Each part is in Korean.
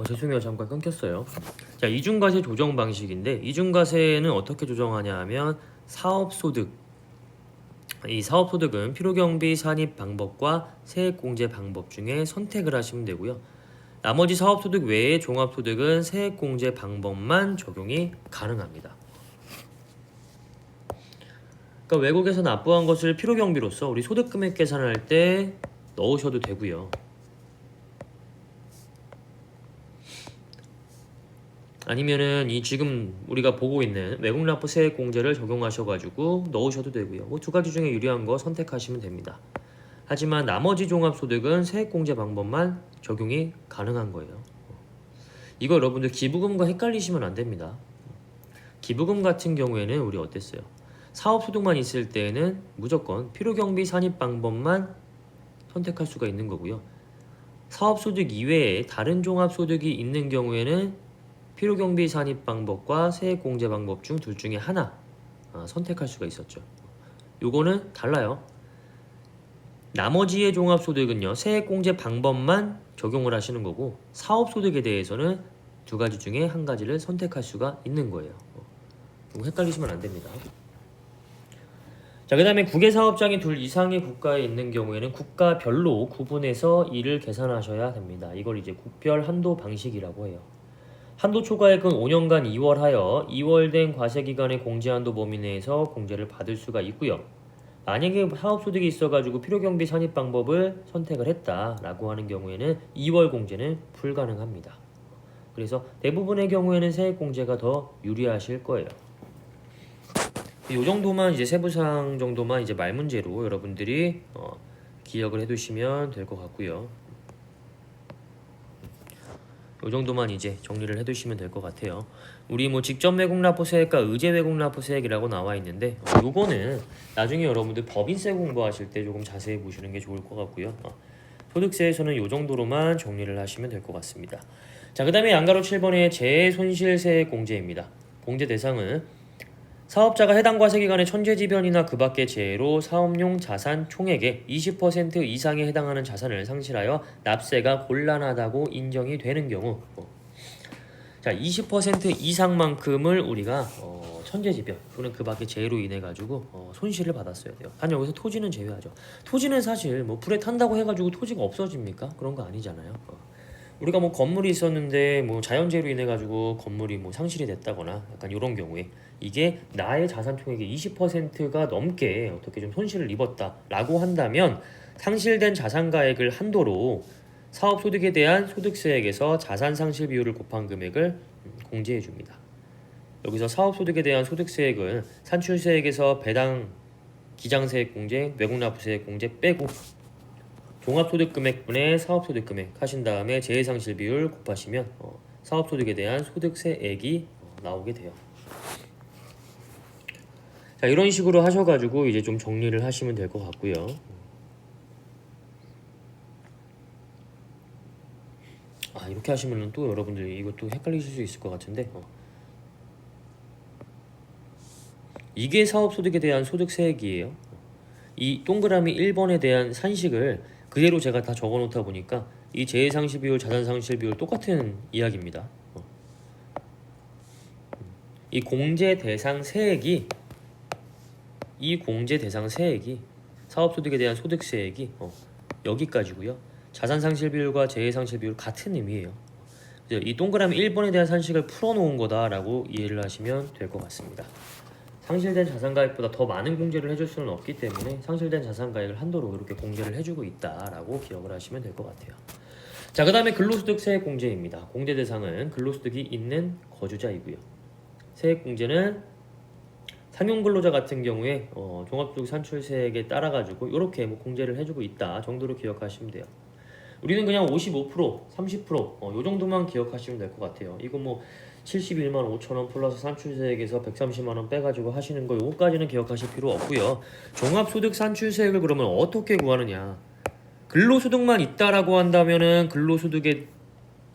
죄송해요. 잠깐 끊겼어요. 자, 이중과세 조정 방식인데 이중과세는 어떻게 조정하냐 하면 사업소득, 이 사업소득은 필요경비 산입 방법과 세액공제 방법 중에 선택을 하시면 되고요. 나머지 사업소득 외의 종합소득은 세액공제 방법만 적용이 가능합니다. 그러니까 외국에서 납부한 것을 필요경비로서 우리 소득금액 계산할 때 넣으셔도 되고요. 아니면은 이 지금 우리가 보고 있는 외국납부 세액공제를 적용하셔가지고 넣으셔도 되고요. 뭐 두 가지 중에 유리한 거 선택하시면 됩니다. 하지만 나머지 종합소득은 세액공제 방법만 적용이 가능한 거예요. 이거 여러분들 기부금과 헷갈리시면 안 됩니다. 기부금 같은 경우에는 우리 어땠어요? 사업소득만 있을 때에는 무조건 필요경비 산입 방법만 선택할 수가 있는 거고요. 사업소득 이외에 다른 종합소득이 있는 경우에는 필요경비 산입 방법과 세액공제 방법 중 둘 중에 하나 선택할 수가 있었죠. 요거는 달라요. 나머지의 종합소득은요, 세액공제 방법만 적용을 하시는 거고 사업소득에 대해서는 두 가지 중에 한 가지를 선택할 수가 있는 거예요. 헷갈리시면 안 됩니다. 자, 그 다음에 국외사업장이 둘 이상의 국가에 있는 경우에는 국가별로 구분해서 이를 계산하셔야 됩니다. 이걸 이제 국별 한도 방식이라고 해요. 한도 초과액은 5년간 2월하여 2월된 과세기간의 공제한도 범위 내에서 공제를 받을 수가 있고요. 만약에 사업소득이 있어가지고 필요경비 산입 방법을 선택을 했다라고 하는 경우에는 2월 공제는 불가능합니다. 그래서 대부분의 경우에는 세액공제가 더 유리하실 거예요. 이 정도만 이제 세부사항 정도만 이제 말 문제로 여러분들이 기억을 해두시면 될 것 같고요. 이 정도만 이제 정리를 해두시면 될 것 같아요. 우리 뭐 직접 외국 납부세액과 의제 외국 납부세액이라고 나와 있는데 요거는 나중에 여러분들 법인세 공부하실 때 조금 자세히 보시는 게 좋을 것 같고요. 소득세에서는 요 정도로만 정리를 하시면 될 것 같습니다. 자, 그 다음에 양가로 7번의 재손실세액 공제입니다. 공제 대상은 사업자가 해당 과세기간의 천재지변이나 그 밖의 재해로 사업용 자산 총액의 20% 이상에 해당하는 자산을 상실하여 납세가 곤란하다고 인정이 되는 경우, 자, 20% 이상만큼을 우리가 천재지변 또는 그 밖의 재해로 인해 가지고 손실을 받았어야 돼요. 단 여기서 토지는 제외하죠. 토지는 사실 뭐 불에 탄다고 해가지고 토지가 없어집니까? 그런 거 아니잖아요. 우리가 뭐 건물이 있었는데 뭐 자연재해로 인해 가지고 건물이 뭐 상실이 됐다거나 약간 이런 경우에 이게 나의 자산 총액의 20%가 넘게 어떻게 좀 손실을 입었다라고 한다면 상실된 자산가액을 한도로 사업소득에 대한 소득세액에서 자산상실 비율을 곱한 금액을 공제해 줍니다. 여기서 사업소득에 대한 소득세액은 산출세액에서 배당 기장세액 공제, 외국납부세액 공제 빼고 종합소득금액분의 사업소득금액 하신 다음에 재해상실 비율 곱하시면 사업소득에 대한 소득세액이 나오게 돼요. 자, 이런 식으로 하셔가지고 이제 좀 정리를 하시면 될 것 같고요. 이렇게 하시면은 또 여러분들 이것도 헷갈리실 수 있을 것 같은데 이게 사업소득에 대한 소득세액이에요. 이 동그라미 1번에 대한 산식을 그대로 제가 다 적어놓다 보니까 이 재해상실 비율, 자산상실 비율 똑같은 이야기입니다. 이 공제 대상 세액이 사업소득에 대한 소득세액이 여기까지고요. 자산상실 비율과 재해상실 비율 같은 의미예요. 이 동그라미 1번에 대한 산식을 풀어놓은 거다라고 이해를 하시면 될 것 같습니다. 상실된 자산가액보다 더 많은 공제를 해줄 수는 없기 때문에 상실된 자산가액을 한도로 이렇게 공제를 해주고 있다라고 기억을 하시면 될 것 같아요. 자, 그 다음에 근로소득 세액 공제입니다. 공제 대상은 근로소득이 있는 거주자이고요. 세액 공제는 상용근로자 같은 경우에 종합소득 산출세액에 따라 가지고 이렇게 뭐 공제를 해주고 있다 정도로 기억하시면 돼요. 우리는 그냥 55%, 30%, 요 정도만 기억하시면 될 것 같아요. 이거 뭐 71만 5천원 플러스 산출세액에서 130만원 빼가지고 하시는 거 요거까지는 기억하실 필요 없고요. 종합소득 산출세액을 그러면 어떻게 구하느냐? 근로소득만 있다라고 한다면은 근로소득에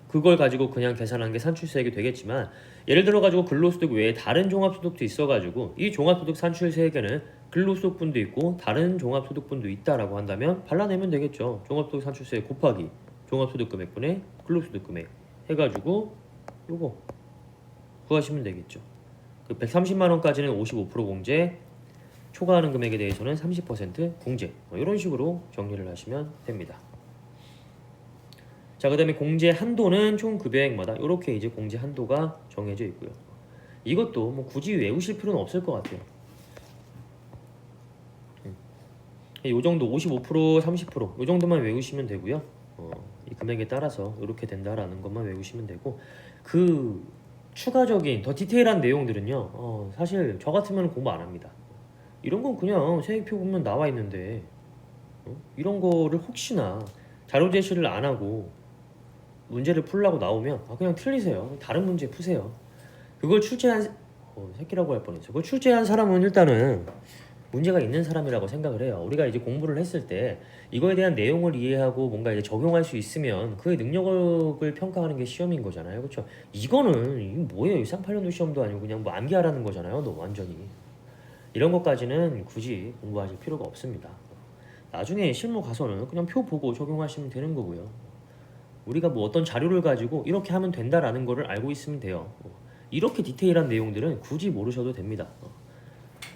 그걸 가지고 그냥 계산한 게 산출세액이 되겠지만 예를 들어 가지고 근로소득 외에 다른 종합소득도 있어가지고 이 종합소득 산출세액에는 근로소득분도 있고 다른 종합소득분도 있다라고 한다면 발라내면 되겠죠. 종합소득 산출세액 곱하기 종합소득금액분의 근로소득금액 해가지고 요거 구하시면 되겠죠. 그 130만 원까지는 55% 공제, 초과하는 금액에 대해서는 30% 공제, 이런 식으로 정리를 하시면 됩니다. 자, 그 다음에 공제 한도는 총 급여액마다 이렇게 이제 공제 한도가 정해져 있고요. 이것도 뭐 굳이 외우실 필요는 없을 것 같아요. 이 정도 55%, 30%, 이 정도만 외우시면 되고요. 이 금액에 따라서 이렇게 된다라는 것만 외우시면 되고, 그 추가적인 더 디테일한 내용들은요, 사실 저 같으면 공부 안 합니다. 이런 건 그냥 세액표 보면 나와 있는데, 이런 거를 혹시나 자료 제시를 안 하고 문제를 풀라고 나오면 그냥 틀리세요. 다른 문제 푸세요. 그걸 출제한 새끼라고 할 뻔했어요. 그걸 출제한 사람은 일단은 문제가 있는 사람이라고 생각을 해요. 우리가 이제 공부를 했을 때 이거에 대한 내용을 이해하고 뭔가 이제 적용할 수 있으면 그의 능력을 평가하는 게 시험인 거잖아요. 그렇죠? 이거는 이게 뭐예요? 쌍팔년도 시험도 아니고 그냥 뭐 암기하라는 거잖아요. 너 완전히. 이런 것까지는 굳이 공부하실 필요가 없습니다. 나중에 실무 가서는 그냥 표 보고 적용하시면 되는 거고요. 우리가 뭐 어떤 자료를 가지고 이렇게 하면 된다라는 거를 알고 있으면 돼요. 이렇게 디테일한 내용들은 굳이 모르셔도 됩니다.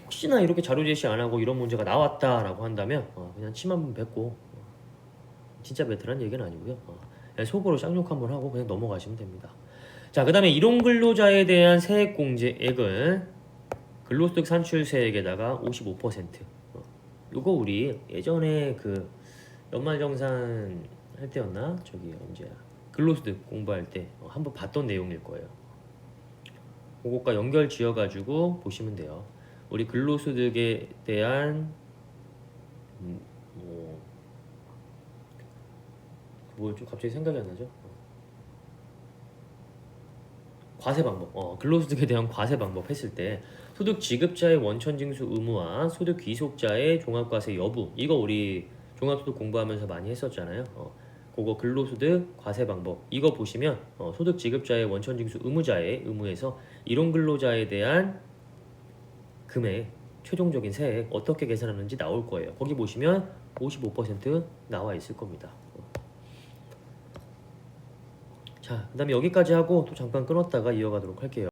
혹시나 이렇게 자료 제시 안 하고 이런 문제가 나왔다라고 한다면 그냥 침 한번 뱉고 진짜 뱉으란 얘기는 아니고요. 그냥 속으로 쌍욕 한번 하고 그냥 넘어가시면 됩니다. 자, 그 다음에 일용 근로자에 대한 세액공제액은 근로소득 산출세액에다가 55%. 요거 우리 예전에 그 연말정산 할 때였나? 저기 언제야? 근로소득 공부할 때 한번 봤던 내용일 거예요. 그것과 연결 지어가지고 보시면 돼요. 우리 근로소득에 대한 뭐 좀 갑자기 생각이 안 나죠? 과세 방법. 근로소득에 대한 과세 방법 했을 때 소득 지급자의 원천 징수 의무와 소득 귀속자의 종합과세 여부, 이거 우리 종합소득 공부하면서 많이 했었잖아요. 그거 근로소득 과세 방법 이거 보시면 소득 지급자의 원천 징수 의무자의 의무에서 일용 근로자에 대한 금액 최종적인 세액 어떻게 계산하는지 나올 거예요. 거기 보시면 55% 나와 있을 겁니다. 자, 그 다음에 여기까지 하고 또 잠깐 끊었다가 이어가도록 할게요.